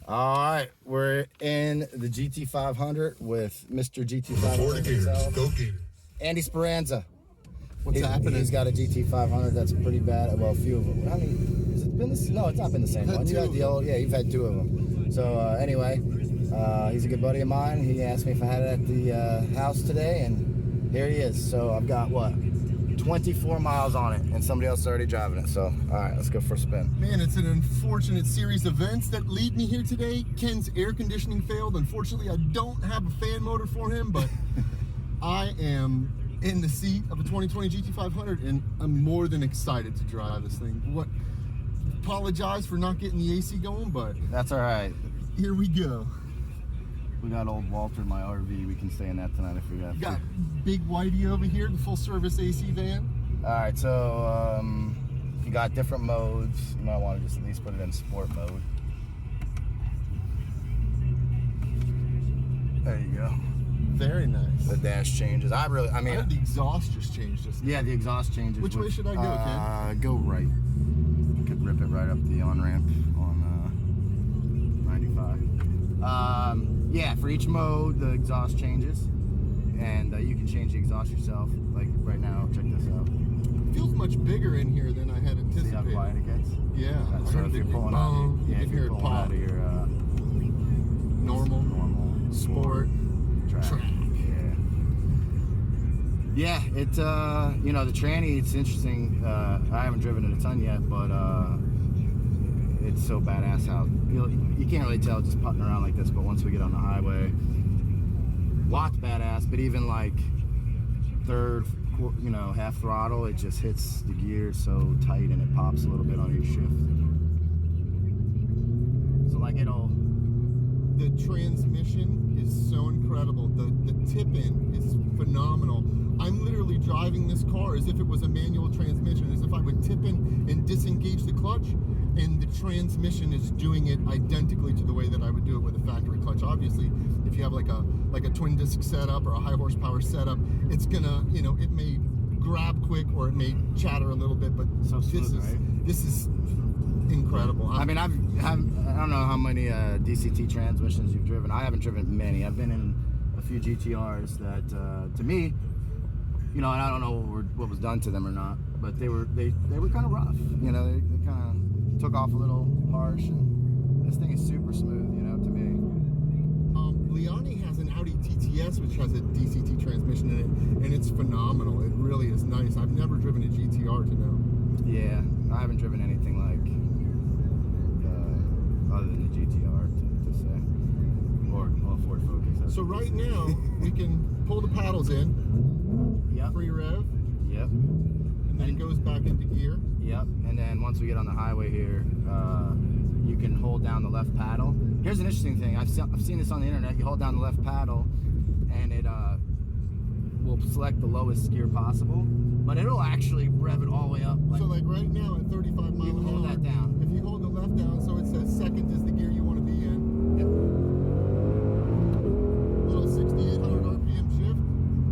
All right, we're in the GT500 with Mr. GT500 himself, Andy Speranza. What's happening? He's got a GT500 that's pretty bad. Well, a few of them. How many? Has it been this? No, it's not been the same one. You had the old. Yeah, you've had two of them. So anyway, he's a good buddy of mine. He asked me if I had it at the house today, and here he is. So I've got what? 24 miles on it, and somebody else is already driving it. So, all right, let's go for a spin. Man, it's an unfortunate series of events that lead me here today. Ken's air conditioning failed. Unfortunately, I don't have a fan motor for him, but I am in the seat of a 2020 GT500, and I'm more than excited to drive this thing. Apologize for not getting the AC going, but that's all right. Here we go. We got old Walter in my RV. We can stay in that tonight if we have to. Got Big Whitey over here, the full service AC van. All right, so you got different modes. You might want to just at least put it in sport mode. There you go. Very nice. The dash changes. I heard the exhaust just changed. Yeah, the exhaust changes. Which way should I go, Ken? Go right. You could rip it right up the on-ramp on 95. Yeah, for each mode, the exhaust changes, and you can change the exhaust yourself. Like right now, check this out. It feels much bigger in here than I had anticipated. See how quiet it gets? Yeah. So if you're pulling out, if you're pulling out of your normal, sport, track. Yeah, it's you know, the tranny. It's interesting. I haven't driven it a ton yet, but it's so badass how you can't really tell just putting around like this, but once we get on the highway, lots badass. But even like third, you know, half throttle, it just hits the gear so tight and it pops a little bit on each shift. So like the transmission is so incredible. The tip-in is phenomenal. I'm literally driving this car as if it was a manual transmission, as if I would tip in and disengage the clutch, and the transmission is doing it identically to the way that I would do it with a factory clutch. Obviously, if you have like a twin disc setup or a high horsepower setudon't it's gonna, you know, it may grab quick or it may chatter a little bit, but so smooth, this is incredible. I mean, I don't know how many DCT transmissions you've driven. I haven't driven many. I've been in a few GTRs that, to me, you know, and I don't know what was done to them or not, but they were kind of rough. You know, they kind of took off a little harsh, and this thing is super smooth. You know, to me. Liani has an Audi TTS which has a DCT transmission in it, and it's phenomenal. It really is nice. I've never driven a GTR to know. Yeah, I haven't driven anything like other than the GTR to say, or Ford Focus. So right now we can pull the paddles in. Yep. Free rev. Yep. And then it goes back into gear. Yep. And then once we get on the highway here, you can hold down the left paddle. Here's an interesting thing. I've seen this on the internet. You hold down the left paddle, and it will select the lowest gear possible, but it'll actually rev it all the way up. So like right now at 35 miles an hour. You can hold that down. If you hold the left down, so it says second is the gear you want to be in. Yep. Little 6,800 RPM shift.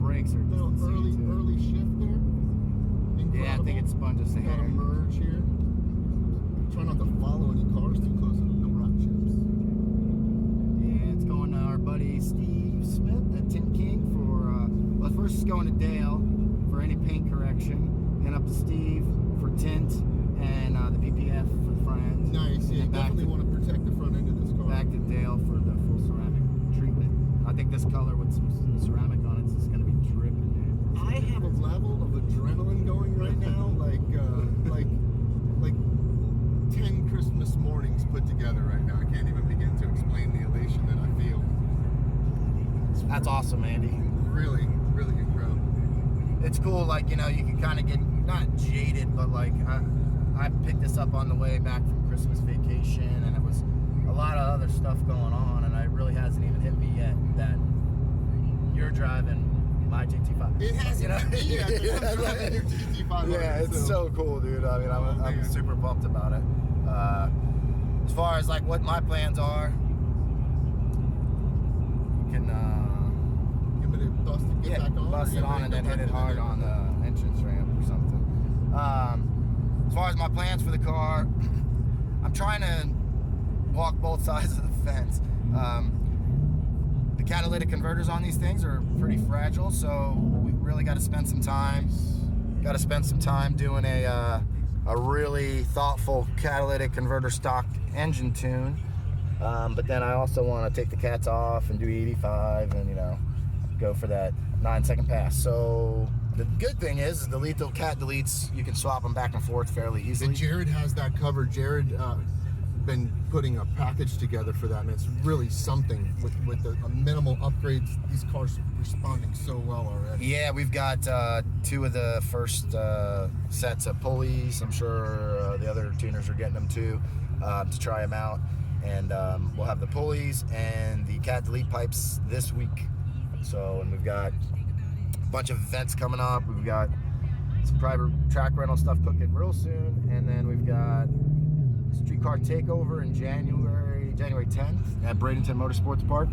Brakes are Little early shift there. Incredible. Yeah, I think it sponges the hair. Got a merge here. Try not to follow any cars too close. No rock chips. Yeah, it's going to our buddy Steve Smith at Tint King for, well, first it's going to Dale for any paint correction, then up to Steve for tint, and the PPF for the front end. Nice, yeah, you definitely want to protect the front end of this car. Back to Dale for the full ceramic treatment. I think this color with some ceramic on it is going to be dripping, dude. I have a level of adrenaline going right now, like 10 Christmas mornings put together right now. I can't even begin to explain the elation that I feel. That's awesome, Andy. Really, really incredible. It's cool, like, you know, you can kind of get, not jaded, but like, I picked this up on the way back from Christmas vacation, and it was a lot of other stuff going on, and it really hasn't even hit me yet that you're driving my GT500. It hasn't, you know? yeah, I'm driving your GT500. Yeah, it's so cool, dude. I mean, I'm super pumped about it. As far as like what my plans are, you can give it a bust to get back on. Bust it on and then hit it hard on the entrance ramp or something. As far as my plans for the car, I'm trying to walk both sides of the fence. The catalytic converters on these things are pretty fragile, so we really got to spend some time. Got to spend some time doing a really thoughtful catalytic converter stock engine tune. But then I also want to take the cats off and do 85 and, you know, go for that 9-second pass. So the good thing is the lethal cat deletes, you can swap them back and forth fairly easily. And Jared has that covered. Jared been putting a package together for that, and it's really something with a minimal upgrades. These cars are responding so well already. Yeah, we've got 2 of the first sets of pulleys. I'm sure the other tuners are getting them too, to try them out. And we'll have the pulleys and the cat delete pipes this week. So, and we've got a bunch of events coming up. We've got some private track rental stuff cooking real soon, and then we've got Streetcar Takeover in January 10th at Bradenton Motorsports Park,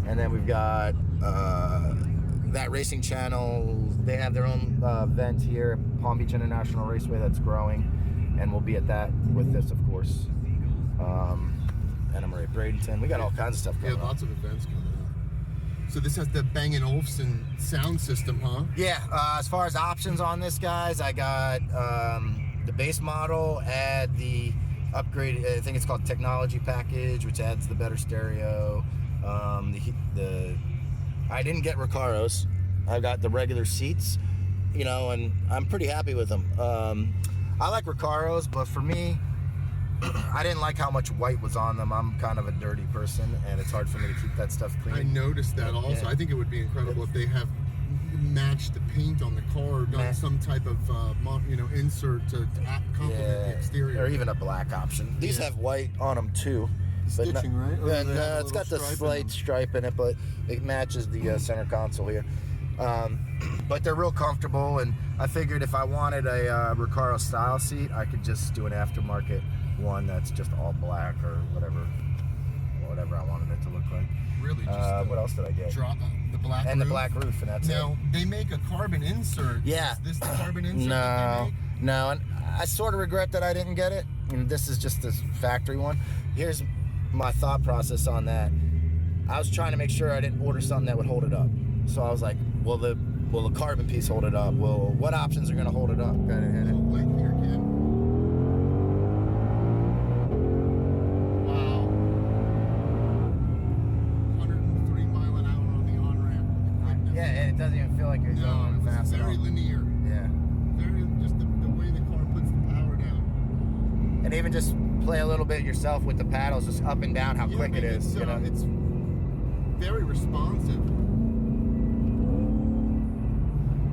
and then we've got that racing channel. They have their own event here, Palm Beach International Raceway, that's growing, and we'll be at that with this, of course. And I'm at Bradenton. We got all kinds of stuff going on. Yeah, lots of events coming up. So this has the Bang & Olufsen sound system, huh? Yeah, as far as options on this, guys, I got the base model, add the upgrade, I think it's called Technology Package, which adds the better stereo. I didn't get Recaros. I got the regular seats, you know, and I'm pretty happy with them. I like Recaros, but for me, I didn't like how much white was on them. I'm kind of a dirty person, and it's hard for me to keep that stuff clean. I noticed that also. Yeah. I think it would be incredible if they have matched the paint on the car, done some type of insert to complement the exterior, or even a black option. These have white on them too. Stitching, right? Or And, it's got the slight stripe in it, but it matches the center console here. But they're real comfortable, and I figured if I wanted a Recaro style seat, I could just do an aftermarket one that's just all black or whatever I wanted it to look like. Really, just what else did I get? The black and roof. The black roof, and that's now, it. they make a carbon insert. Yeah. Is this the carbon insert that they make? No, and I sort of regret that I didn't get it. And this is just this factory one. Here's my thought process on that. I was trying to make sure I didn't order something that would hold it up. So I was like, will the carbon piece hold it up? Well, what options are going to hold it up? Got to hit it. Like here, kid. Wow. 103 mile an hour on the on-ramp. Yeah, and it doesn't even feel like you're going fast. Very linear. Yeah. Very, just the way the car puts the power down. And even just play a little bit yourself with the paddles, just up and down, how quick it is. You know? It's very responsive.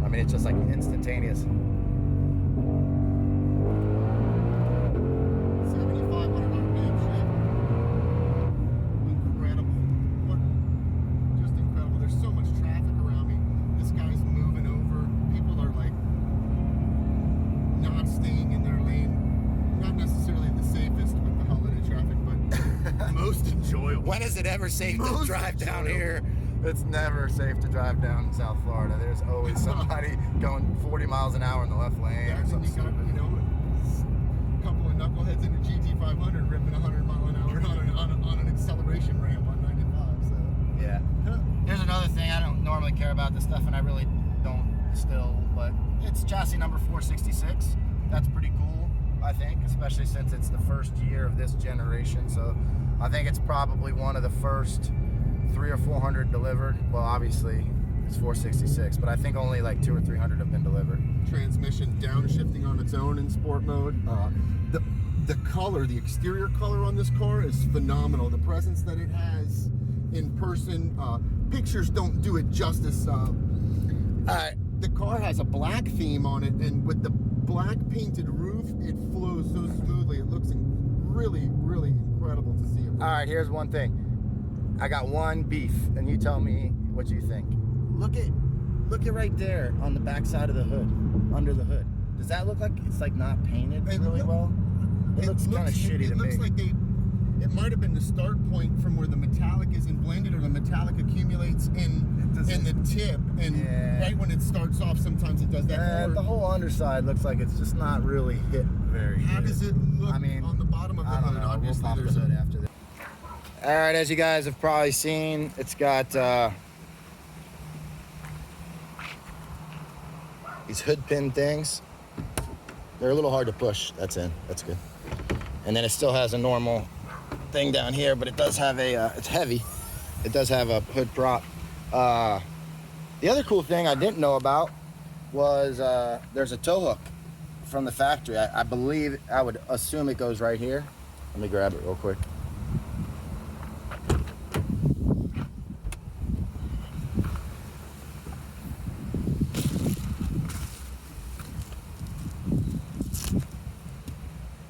I mean, it's just like instantaneous. 7,500 RPM shift. Incredible. Just incredible. There's so much traffic around me. This guy's moving over. People are like not staying in their lane. Not necessarily the safest with the holiday traffic, but most enjoyable. When is it ever safe to drive down here? It's never safe to drive down South Florida. There's always somebody going 40 miles an hour in the left lane. Yeah, Or and something you got, stupid. a couple of knuckleheads in a GT500 ripping 100 mile an hour on an acceleration ramp on 95. So Yeah. Here's another thing. I don't normally care about this stuff, and I really don't still, but it's chassis number 466. That's pretty cool, I think, especially since it's the first year of this generation. So I think it's probably one of the first 300 or 400 delivered. Well, obviously it's 466, but I think only like 200 or 300 have been delivered. transmission downshifting on its own in sport mode. The color, the exterior color on this car is phenomenal. The presence that it has in person, pictures don't do it justice. The car has a black theme on it, and with the black painted roof, it flows so smoothly. It looks really, really incredible to see. All right, here's one thing. I got one beef, and you tell me what you think. Look at right there on the back side of the hood, under the hood. Does that look like it's like not painted really well? It looks kind of shitty to me. It looks like it might have been the start point from where the metallic isn't blended, or the metallic accumulates in the tip, and right when it starts off, sometimes it does that. The whole underside looks like it's just not really hit very good. How does it look on the bottom of the hood? Obviously, we'll pop the hood after this. All right, as you guys have probably seen, it's got these hood pin things. They're a little hard to push. That's in. That's good. And then it still has a normal thing down here, but it does have a, it's heavy. It does have a hood prop. The other cool thing I didn't know about was there's a tow hook from the factory. I believe, I would assume it goes right here. Let me grab it real quick.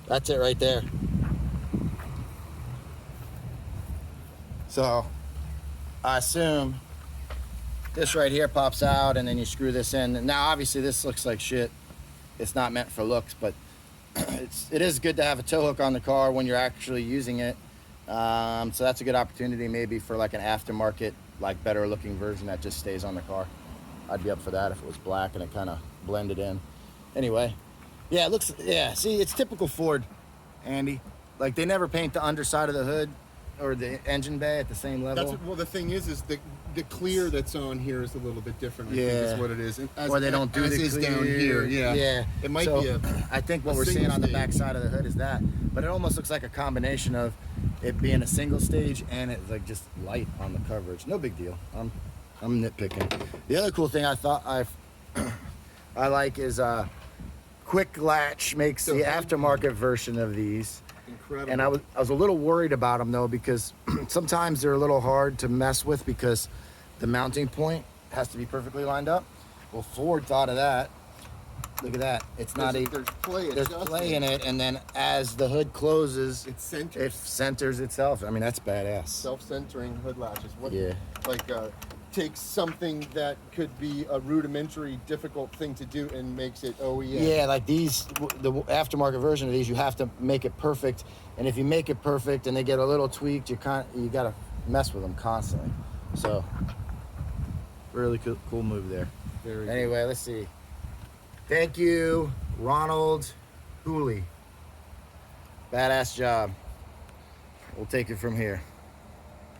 That's it right there. So I assume this right here pops out and then you screw this in. Now obviously this looks like shit. It's not meant for looks, but it is good to have a tow hook on the car when you're actually using it. So that's a good opportunity maybe for like an aftermarket, like better looking version that just stays on the car. I'd be up for that if it was black and it kind of blended in. Anyway, yeah, it looks, yeah, see, it's typical Ford, Andy. Like they never paint the underside of the hood or the engine bay at the same level. That's well, the thing is the clear that's on here is a little bit different. I think is what it is. Or they don't do the clear down here. Yeah, yeah. It might be a. I think what we're seeing on the back side of the hood is that, but it almost looks like a combination of it being a single stage and it's like just light on the coverage. No big deal. I'm nitpicking. The other cool thing I thought I like is quick latch makes the aftermarket version of these. Incredible. And I was a little worried about them though, because sometimes they're a little hard to mess with because the mounting point has to be perfectly lined up. Well, Ford thought of that. Look at that. It's not a, there's play in it, and then as the hood closes, it centers itself. I mean, that's badass. Self-centering hood latches. What, yeah. Like takes something that could be a rudimentary, difficult thing to do and makes it OEM. Yeah, like these, the aftermarket version of these, you have to make it perfect. And if you make it perfect and they get a little tweaked, you gotta mess with them constantly. So, really cool move there. Anyway, let's see. Thank you, Ronald Hooley. Badass job. We'll take it from here.